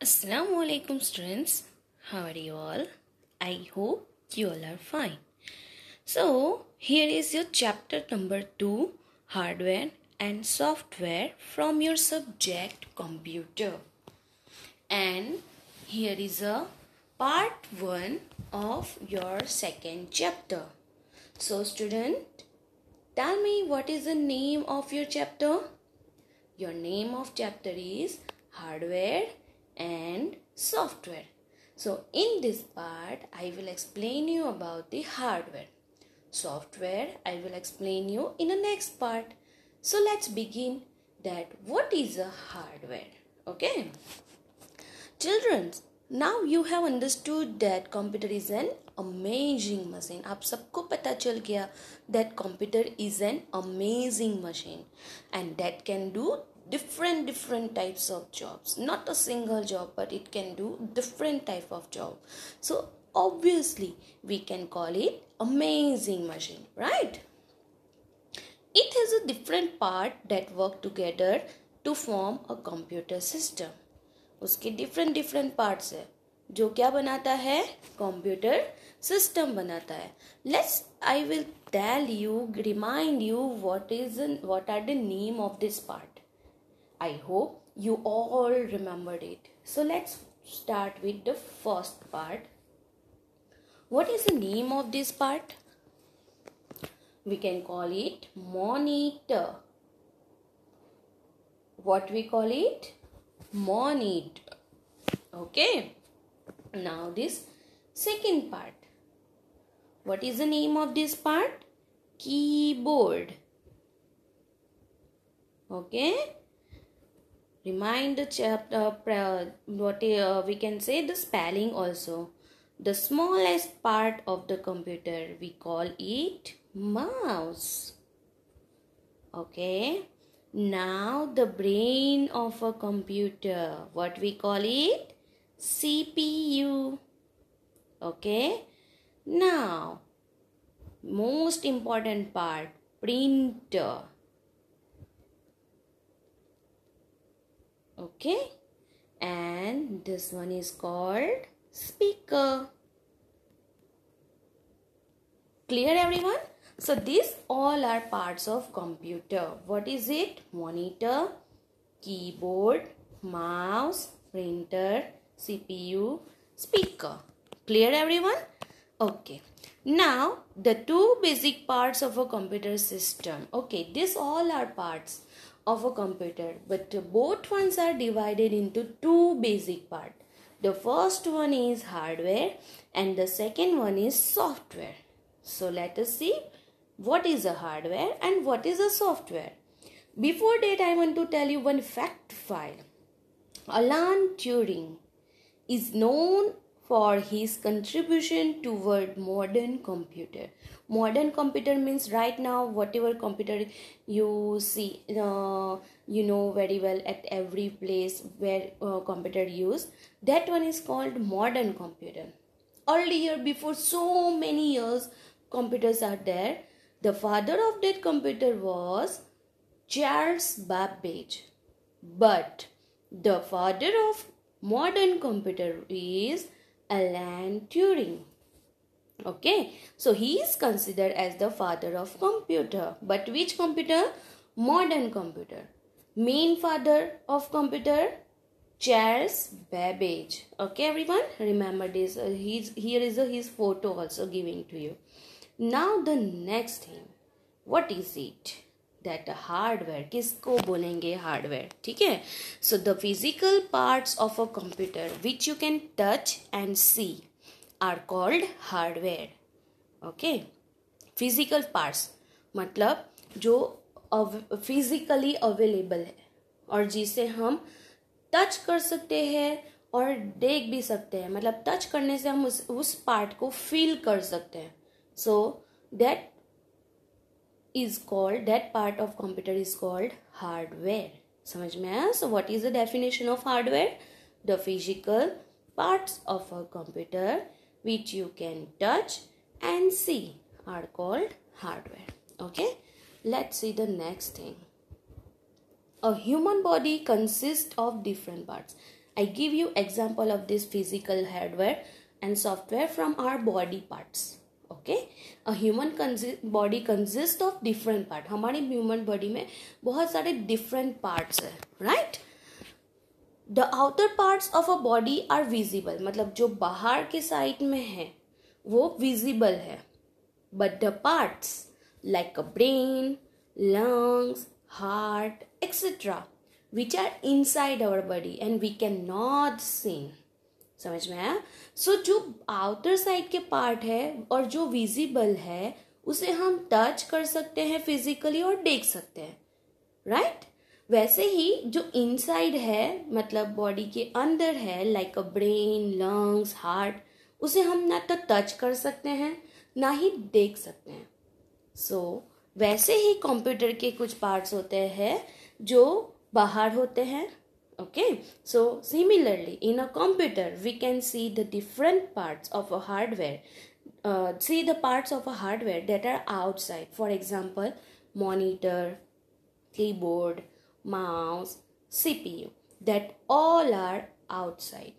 Assalamu alaikum students. How are you all? I hope you all are fine. So, here is your chapter number 2, hardware and software from your subject computer. And here is a part 1 of your second chapter. So, student, tell me what is the name of your chapter? Your name of chapter is hardware and software. So in this part I will explain you about the hardware. Software I will explain you in the next part. So let's begin that what is a hardware. Okay. Children, now you have understood that computer is an amazing machine. आप सबको पता चल गया that computer is an amazing machine and that can do different types of jobs. Not a single job, but it can do different type of job. So obviously we can call it amazing machine, right? It has a different part that work together to form a computer system. उसके different parts है जो क्या बनाता है computer system बनाता है. I will tell you, remind you what are the name of this part. I hope you all remembered it. So let's start with the first part. What is the name of this part? We can call it monitor. What we call it? Monitor. Okay. Now this second part. What is the name of this part? Keyboard. Okay. Remind the chapter, we can say the spelling also. The smallest part of the computer, we call it mouse. Okay. Now the brain of a computer, what we call it? CPU. Okay. Now, most important part, printer. Okay. And this one is called speaker. Clear everyone? So these all are parts of computer. What is it? Monitor, keyboard, mouse, printer, CPU, speaker. Clear everyone? Okay. Now the two basic parts of a computer system. Okay, these all are parts of a computer, but both ones are divided into two basic parts. The first one is hardware and the second one is software. So let us see what is a hardware and what is a software. Before that, I want to tell you one fact file. Alan Turing is known for his contribution toward modern computer. Modern computer means right now whatever computer you see, you know very well at every place where computer use, that one is called modern computer. Earlier, before so many years, computers are there. The father of that computer was Charles Babbage. But the father of modern computer is Alan Turing. Okay, so he is considered as the father of computer. But which computer? Modern computer. Main father of computer? Charles Babbage. Okay, everyone, remember this. Here is his photo also giving to you. Now the next thing, what is it? That hardware. किसको बोलेंगे hardware? ठीक है? So the physical parts of a computer which you can touch and see are called hardware. Okay? Physical parts मतलब जो physically available है और जिसे हम टच कर सकते हैं और देख भी सकते हैं. मतलब टच करने से हम उस पार्ट को फील कर सकते हैं. So that part of computer is called hardware. समझ में आया? So what is the definition of hardware? The physical parts of a computer which you can touch and see are called hardware. Okay, let's see the next thing. A human body consists of different parts. I give you example of this physical hardware and software from our body parts. Okay, a human body consists of different part. हमारी human body में बहुत सारे different parts है, right? The outer parts of a body are visible, मतलब जो बाहर के side में है वो visible है. But the parts like a brain, lungs, heart, etc. which are inside our body and we cannot see. समझ में आया? सो जो आउटर साइड के पार्ट है और जो विजिबल है उसे हम टच कर सकते हैं फिजिकली और देख सकते हैं, राइट? वैसे ही जो इनसाइड है मतलब बॉडी के अंदर है like a brain, lungs, heart, उसे हम ना तो टच कर सकते हैं ना ही देख सकते हैं. सो वैसे ही कंप्यूटर के कुछ पार्ट्स होते हैं जो बाहर होते हैं. Okay, so similarly in a computer we can see the different parts of a hardware, see the parts of a hardware that are outside. For example, monitor, keyboard, mouse, CPU, that all are outside.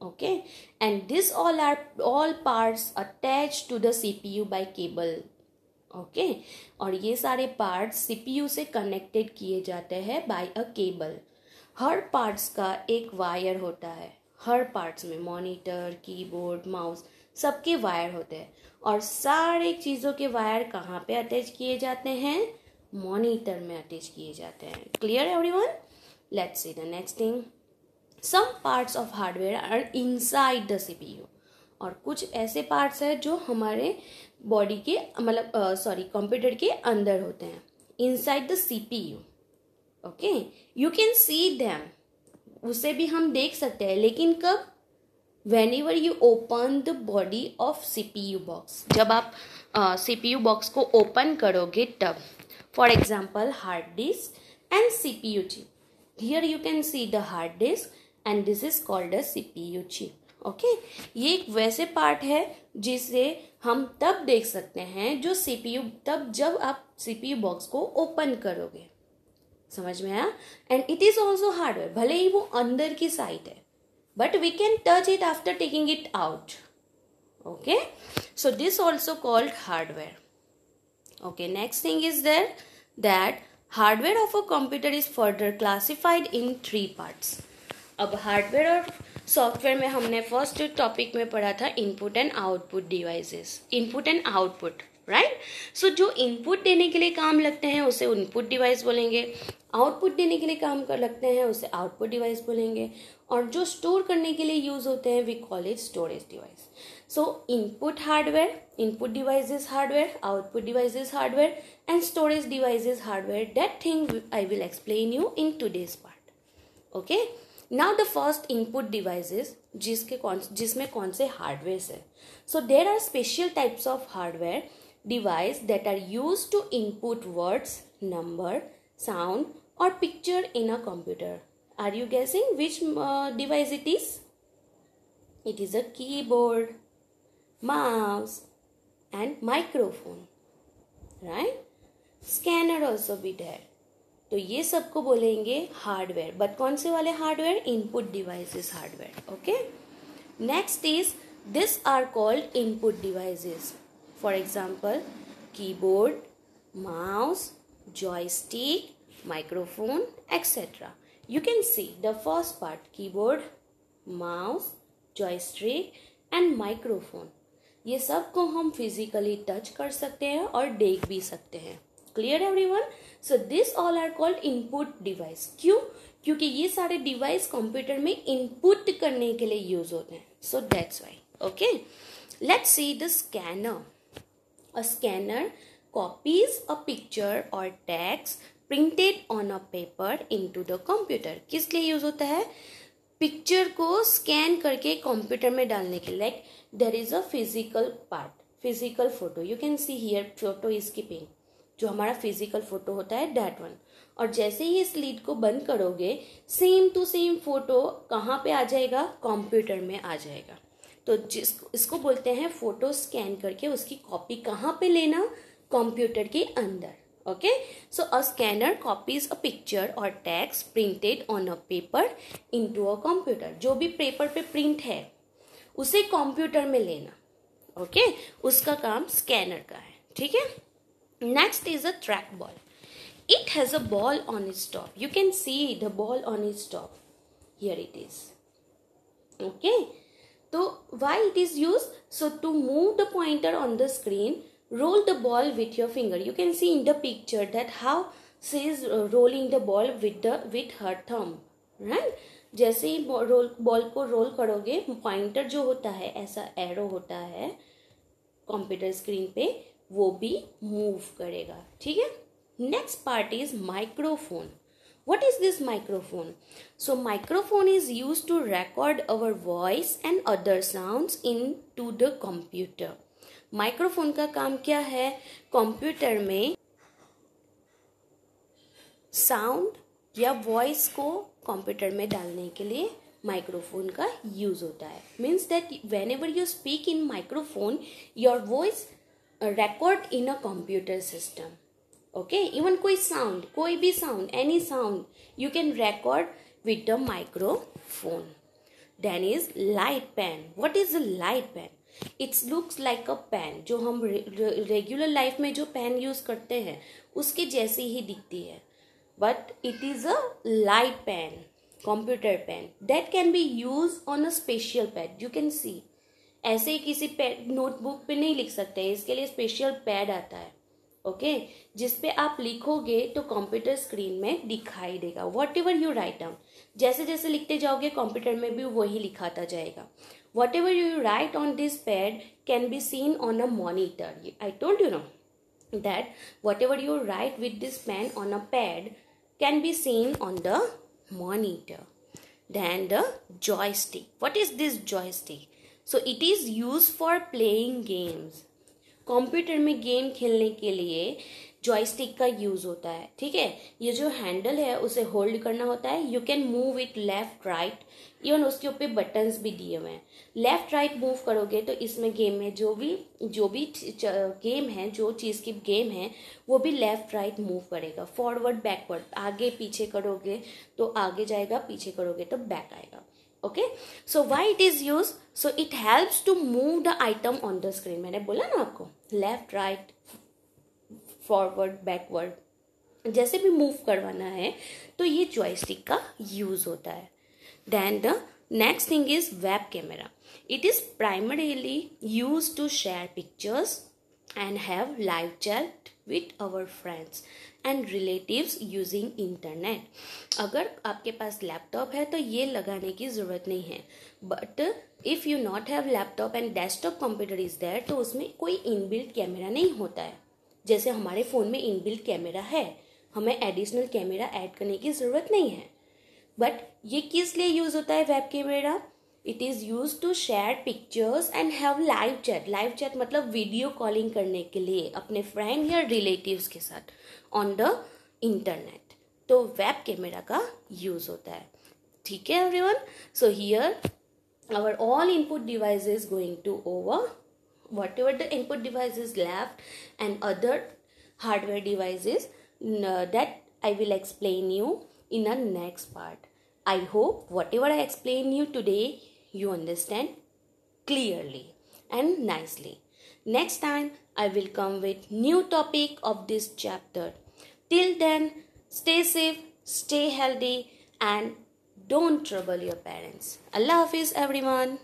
Okay, and this all parts attached to the CPU by cable. Okay, और ये सारे parts CPU से connected किए जाते हैं by a cable. Her parts का एक wire होता है. हर पार्ट्स में मॉनिटर, कीबोर्ड, माउस सबके वायर होते हैं और सारे चीज़ों के वायर कहाँ पे अटैच किए जाते हैं? मॉनिटर में अटैच किए जाते हैं. Clear everyone? Let's see the next thing. Some parts of hardware are inside the CPU. और कुछ ऐसे पार्ट्स हैं जो हमारे बॉडी के मतलब कंप्यूटर के अंदर होते हैं, inside the CPU. Okay, you can see them, उसे भी हम देख सकते हैं, लेकिन कब? When ever you open the body of CPU box. जब आप सीपीयू बॉक्स को ओपन करोगे तब. For example hard disk and CPU chip. Here you can see the hard disk and this is called a CPU chip. Okay, ये एक वैसे part है जिसे हम तब देख सकते हैं जो सीपीयू, तब जब आप सीपीयू बॉक्स को ओपन करोगे. समझ में आया? And it is also hardware, भले ही वो अंदर की साइड है, but we can touch it after taking it out. Okay, so this also called hardware. Okay, next thing is there that hardware of a computer is further classified in 3 parts. अब hardware और software में हमने first topic में पढ़ा था input and output devices. Input and output, right? So जो input देने के लिए काम लगते हैं उसे इनपुट डिवाइस बोलेंगे, आउटपुट देने के लिए काम कर लगते हैं उसे आउटपुट डिवाइस बोलेंगे, और जो स्टोर करने के लिए यूज होते हैं we call it storage device. So input hardware, input device is hardware, output device is hardware and storage device is hardware. That thing I will explain you in today's part. Okay, now the first input devices जिसमें कौन से hardware है. So there are special types of hardware device that are used to input words, number, sound or picture in a computer. Are you guessing which device it is? It is a keyboard, mouse and microphone, right? Scanner also be there. तो ये सबको बोलेंगे hardware. But कौन से वाले hardware? Input devices hardware. Okay, next is this are called input devices. For example, keyboard, mouse, joystick, microphone, etc. You can see the first part, keyboard, mouse, joystick and microphone. ये सब को हम physically touch कर सकते हैं और देख भी सकते हैं. Clear everyone? So this all are called input device. क्यों? क्योंकि ये सारे डिवाइस कंप्यूटर में इनपुट करने के लिए यूज होते हैं. So that's why. Okay, let's see the scanner. A scanner copies a picture or text printed on a paper into the computer. किस लिए यूज होता है? पिक्चर को स्कैन करके कंप्यूटर में डालने के लिए. Like there is a physical part, physical photo. You can see here photo is keeping. जो हमारा फिजिकल फोटो होता है दैट वन. और जैसे ही इस लीड को बंद करोगे सेम टू सेम फोटो कहाँ पे आ जाएगा? कंप्यूटर में आ जाएगा. तो इसको बोलते हैं फोटो स्कैन करके उसकी कॉपी कहाँ पे लेना? कंप्यूटर के अंदर. Okay, so a scanner copies a picture or text printed on a paper into a computer. जो भी पेपर पे प्रिंट है उसे कंप्यूटर में लेना. ओके, उसका काम स्कैनर का है. ठीक है. Next is a trackball. It has a ball on its top. You can see the ball on its top. Here it is. Okay, तो why it is use? So to move the pointer on the screen, roll the ball with your finger. You can see in the picture that how she is rolling the ball with her thumb, right? जैसे ही ball को role करोगे, pointer जो होता है ऐसा arrow होता है computer screen पे, वो भी मूव करेगा. ठीक है. Next part is microphone. What is this microphone? So microphone is used to record our voice and other sounds into the computer. Microphone का काम क्या है? कंप्यूटर में साउंड या वॉइस को कंप्यूटर में डालने के लिए माइक्रोफोन का यूज होता है. Means that whenever you speak in microphone, your voice record in a computer system. Okay, even कोई भी sound, any sound you can record with the microphone. Then is light pen. What is a light pen? It's looks like a pen. जो हम regular life में जो pen use करते हैं उसके जैसी ही दिखती है, but it is a light pen, computer pen that can be use on a special pad. You can see. ऐसे ही किसी नोटबुक पे नहीं लिख सकते, इसके लिए स्पेशल पैड आता है. ओके, जिसपे आप लिखोगे तो कंप्यूटर स्क्रीन में दिखाई देगा. What ever you write down, जैसे जैसे लिखते जाओगे कंप्यूटर में भी वही लिखाता जाएगा. Whatever you write on this pad can be seen on a monitor. I told you now that whatever you write with this pen on a pad can be seen on the monitor. Then the joystick. What is this joystick? So it is used for playing games. Computer में game खेलने के लिए joystick का use होता है. ठीक है. ये जो हैंडल है उसे होल्ड करना होता है. You can move it left right. Even उसके ऊपर बटन्स भी दिए हुए हैं. लेफ्ट राइट मूव करोगे तो इसमें गेम में जो भी गेम है, जो चीज़ की गेम है वो भी लेफ्ट राइट मूव करेगा. फॉरवर्ड बैकवर्ड, आगे पीछे करोगे तो आगे जाएगा, पीछे करोगे तो बैक आएगा. Okay, so why it is use? So it helps to move the item on the screen. मैंने बोला ना आपको, लेफ्ट राइट फॉरवर्ड बैकवर्ड, जैसे भी मूव करवाना है तो ये जॉयस्टिक का यूज होता है. Then the next thing is web camera. It is primarily use to share pictures and have live chat with our friends and relatives using internet. अगर आपके पास लैपटॉप है तो ये लगाने की ज़रूरत नहीं है, but if you not have laptop and desktop computer is there तो उसमें कोई इनबिल्ट कैमरा नहीं होता है. जैसे हमारे फ़ोन में इनबिल्ट कैमरा है, हमें एडिशनल कैमरा ऐड करने की ज़रूरत नहीं है. बट ये किस लिए यूज़ होता है web camera? It is use to share pictures and have live chat. Live chat मतलब वीडियो कॉलिंग करने के लिए अपने फ्रेंड या रिलेटिव्स के साथ ऑन द इंटरनेट. तो वेब कैमरा का यूज़ होता है. ठीक है everyone. So here our all input device is going to over. Whatever the input device is left and other hardware devices that I will explain you in the next part. I hope whatever I explain you today you understand clearly and nicely. Next time I will come with new topic of this chapter. Till then, stay safe, stay healthy and don't trouble your parents. Allah Hafiz everyone.